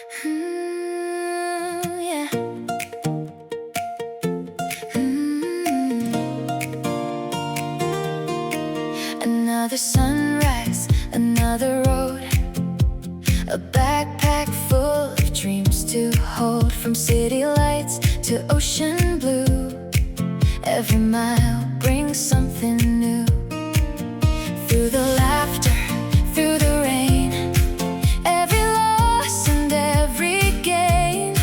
Yeah. Another sunrise, another road, a backpack full of dreams to hold. From city lights to ocean blue, every mile brings something new. Through the laughter, through the rain, every loss and every gain.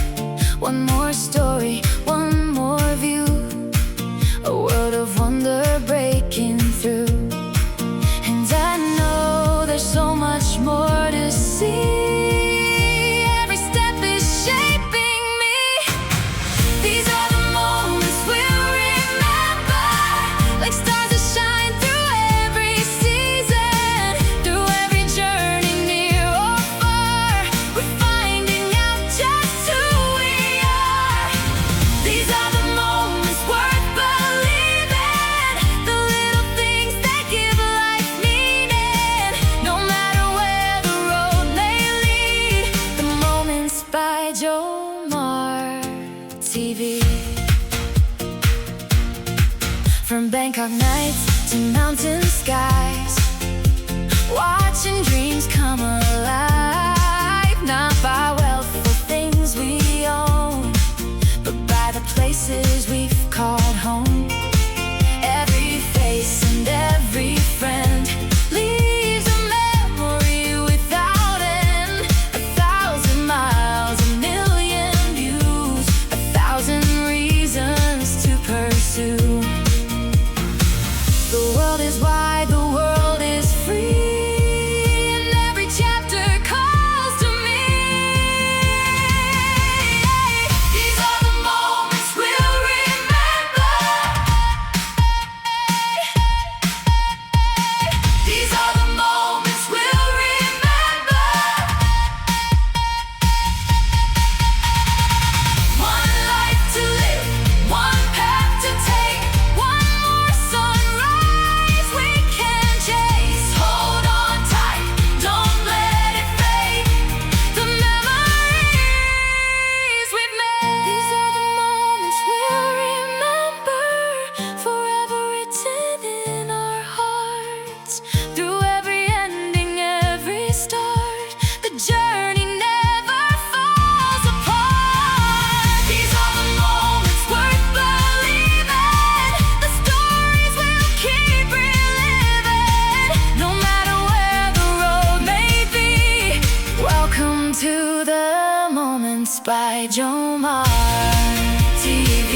One more story, one more view, a world of wonder breaking through. And I know there's so much more to see. Every step is shaping me. These are the moments we'll remember, like stars that shine through every season. Through every journey, near or far, we're finding out just who we are. These are the moments worth believing, the little things that give life meaning. No matter where the road may lead, the moments by Jomar TV. From Bangkok nights to mountain skies, watching dreams come alive. Not by wealth or things we own, but by the places we've called home. Every face and every friend leaves a memory without end. 1,000 miles, a million views, 1,000 reasons to pursue. The world is wide, the world is free, and every chapter calls to me. These are the moments we'll remember. These are the moments we'll remember. One life to live, one path to take, one more sunrise we can chase. Hold on tight, don't let it fade, the memories we've made. These are the moments we'll remember, forever written in our hearts. Through every ending, every start, the journey never falls apart. These are the moments worth believing, the stories we'll keep reliving. No matter where the road may be, welcome to the moments by Jomar TV.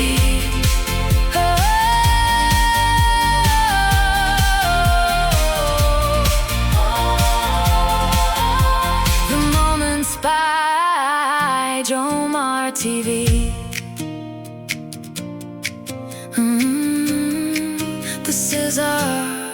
The moments by Jomar TV. This is our